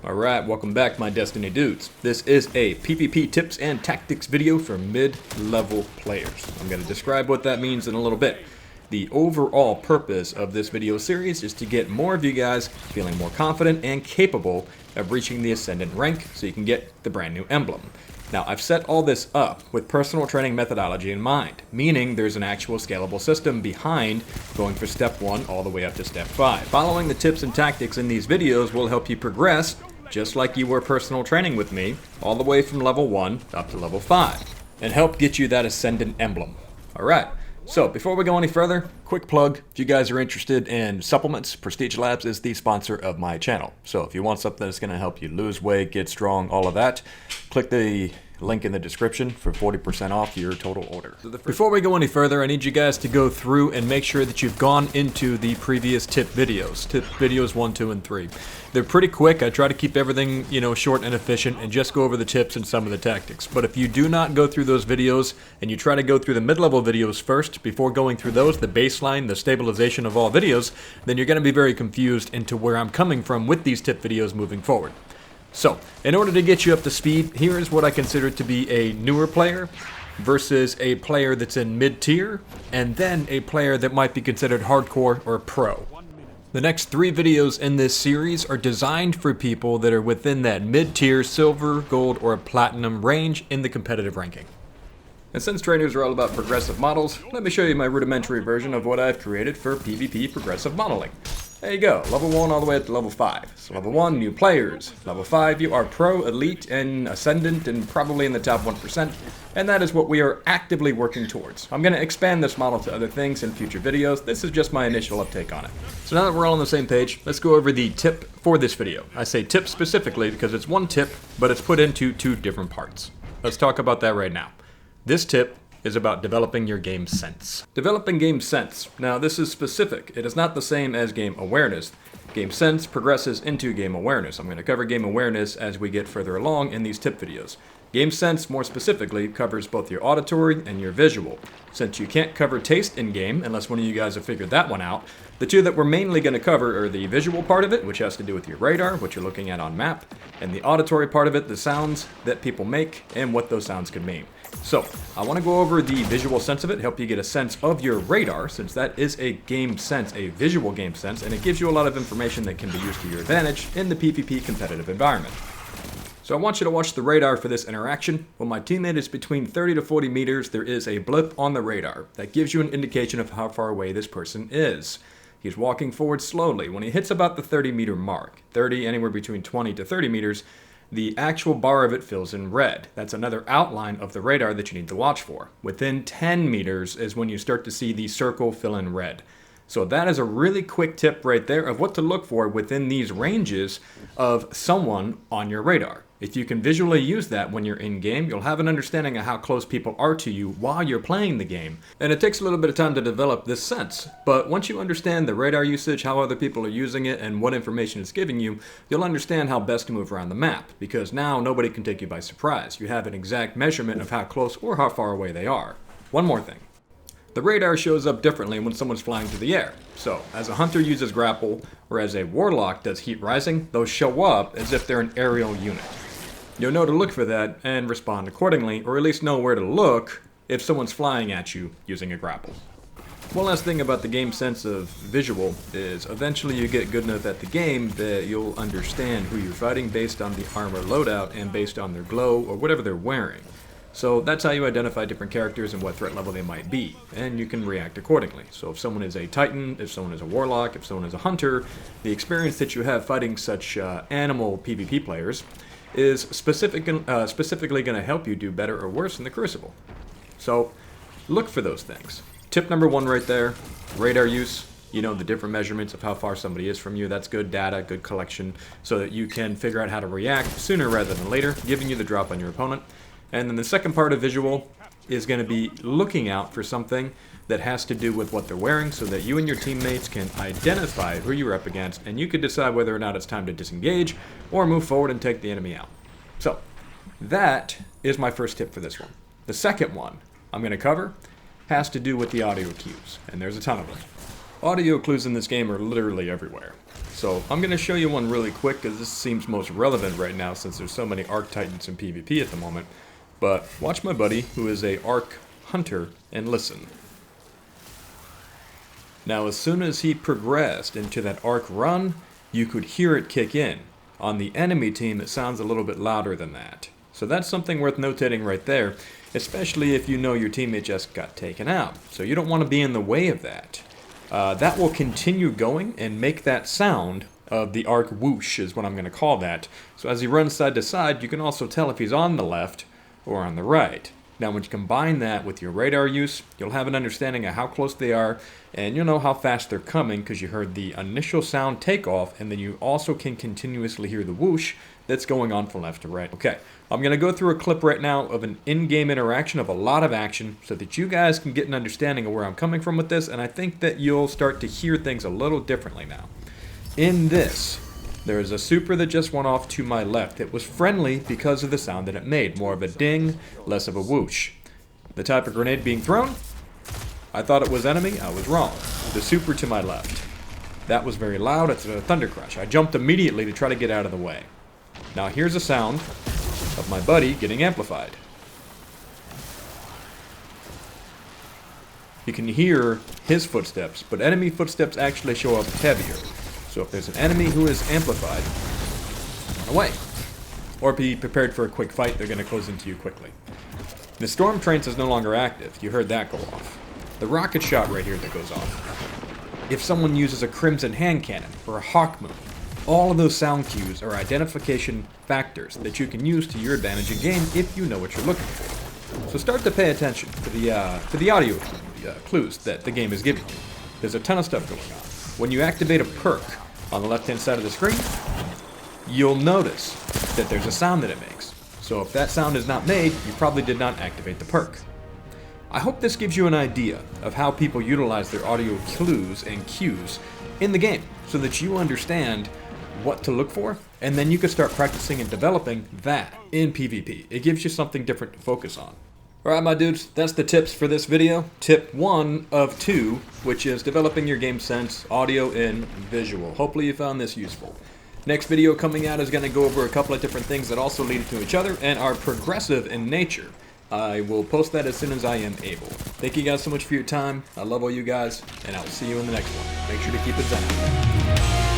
Alright, welcome back my Destiny dudes. This is a PvP tips and tactics video for mid-level players. I'm going to describe what that means in a little bit. The overall purpose of this video series is to get more of you guys feeling more confident and capable of reaching the Ascendant rank so you can get the brand new emblem. Now, I've set all this up with personal training methodology in mind, meaning there's an actual scalable system behind going for step 1 all the way up to step 5. Following the tips and tactics in these videos will help you progress just like you were personal training with me, all the way from level 1 up to level 5, and help get you that Ascendant emblem. Alright, so before we go any further, quick plug, if you guys are interested in supplements, Prestige Labs is the sponsor of my channel. So if you want something that's going to help you lose weight, get strong, all of that, click the link in the description for 40% off your total order. Before we go any further, I need you guys to go through and make sure that you've gone into the previous tip videos 1, 2, and 3. They're pretty quick. I try to keep everything, short and efficient and just go over the tips and some of the tactics. But if you do not go through those videos and you try to go through the mid-level videos first before going through those, the baseline, the stabilization of all videos, then you're going to be very confused into where I'm coming from with these tip videos moving forward. So, in order to get you up to speed, here is what I consider to be a newer player versus a player that's in mid-tier, and then a player that might be considered hardcore or pro. The next 3 videos in this series are designed for people that are within that mid-tier silver, gold, or platinum range in the competitive ranking. And since trainers are all about progressive models, let me show you my rudimentary version of what I've created for PvP progressive modeling. There you go, level 1 all the way up to level 5. So level 1, new players. Level 5, you are pro, elite, and ascendant, and probably in the top 1%. And that is what we are actively working towards. I'm going to expand this model to other things in future videos. This is just my initial uptake on it. So now that we're all on the same page, let's go over the tip for this video. I say tip specifically because it's one tip, but it's put into 2 different parts. Let's talk about that right now. This tip is about developing your game sense. Developing game sense. Now this is specific. It is not the same as game awareness. Game sense progresses into game awareness. I'm going to cover game awareness as we get further along in these tip videos. Game sense, more specifically, covers both your auditory and your visual. Since you can't cover taste in game, unless one of you guys have figured that one out, the 2 that we're mainly going to cover are the visual part of it, which has to do with your radar, what you're looking at on map, and the auditory part of it, the sounds that people make, and what those sounds could mean. So, I want to go over the visual sense of it, help you get a sense of your radar, since that is a game sense, a visual game sense, and it gives you a lot of information that can be used to your advantage in the PvP competitive environment. So I want you to watch the radar for this interaction. When my teammate is between 30 to 40 meters, there is a blip on the radar that gives you an indication of how far away this person is. He's walking forward slowly. When he hits about the 30-meter mark, 30, anywhere between 20 to 30 meters, the actual bar of it fills in red. That's another outline of the radar that you need to watch for. Within 10 meters is when you start to see the circle fill in red. So that is a really quick tip right there of what to look for within these ranges of someone on your radar. If you can visually use that when you're in-game, you'll have an understanding of how close people are to you while you're playing the game. And it takes a little bit of time to develop this sense, but once you understand the radar usage, how other people are using it, and what information it's giving you, you'll understand how best to move around the map, because now nobody can take you by surprise. You have an exact measurement of how close or how far away they are. One more thing. The radar shows up differently when someone's flying through the air. So, as a hunter uses grapple, or as a warlock does heat rising, those show up as if they're an aerial unit. You'll know to look for that and respond accordingly, or at least know where to look if someone's flying at you using a grapple. One last thing about the game sense of visual is eventually you get good enough at the game that you'll understand who you're fighting based on the armor loadout and based on their glow or whatever they're wearing. So that's how you identify different characters and what threat level they might be, and you can react accordingly. So if someone is a Titan, if someone is a Warlock, if someone is a Hunter, the experience that you have fighting such animal PvP players is specifically going to help you do better or worse in the Crucible. So look for those things. Tip number 1 right there, radar use. You know the different measurements of how far somebody is from you. That's good data, good collection, so that you can figure out how to react sooner rather than later, giving you the drop on your opponent. And then the second part of visual is going to be looking out for something that has to do with what they're wearing so that you and your teammates can identify who you're up against and you can decide whether or not it's time to disengage or move forward and take the enemy out. So that is my first tip for this one. The second one I'm going to cover has to do with the audio cues, and there's a ton of them. Audio clues in this game are literally everywhere. So I'm going to show you one really quick because this seems most relevant right now since there's so many Arc Titans in PvP at the moment. But watch my buddy, who is a Arc Hunter, and listen. Now as soon as he progressed into that Arc run, you could hear it kick in. On the enemy team, it sounds a little bit louder than that. So that's something worth notating right there, especially if you know your teammate just got taken out. So you don't want to be in the way of that. That will continue going and make that sound of the arc whoosh is what I'm going to call that. So as he runs side to side, you can also tell if he's on the left or on the right. Now when you combine that with your radar use, you'll have an understanding of how close they are, and you'll know how fast they're coming because you heard the initial sound take off, and then you also can continuously hear the whoosh that's going on from left to right. Okay, I'm going to go through a clip right now of an in-game interaction of a lot of action so that you guys can get an understanding of where I'm coming from with this, and I think that you'll start to hear things a little differently now. In this, there is a super that just went off to my left. It was friendly because of the sound that it made. More of a ding, less of a whoosh. The type of grenade being thrown, I thought it was enemy. I was wrong. The super to my left. That was very loud. It's a thunder crush. I jumped immediately to try to get out of the way. Now here's a sound of my buddy getting amplified. You can hear his footsteps, but enemy footsteps actually show up heavier. So if there's an enemy who is amplified, run away. Or be prepared for a quick fight, they're going to close into you quickly. The storm trains is no longer active, you heard that go off. The rocket shot right here that goes off. If someone uses a crimson hand cannon or a hawk moon, all of those sound cues are identification factors that you can use to your advantage in game if you know what you're looking for. So start to pay attention to the audio clues that the game is giving you. There's a ton of stuff going on. When you activate a perk on the left-hand side of the screen, you'll notice that there's a sound that it makes. So if that sound is not made, you probably did not activate the perk. I hope this gives you an idea of how people utilize their audio clues and cues in the game so that you understand what to look for, and then you can start practicing and developing that in PvP. It gives you something different to focus on. Alright my dudes, that's the tips for this video. Tip 1 of 2, which is developing your game sense, audio and visual. Hopefully you found this useful. Next video coming out is going to go over a couple of different things that also lead to each other and are progressive in nature. I will post that as soon as I am able. Thank you guys so much for your time. I love all you guys, and I'll see you in the next one. Make sure to keep it zen.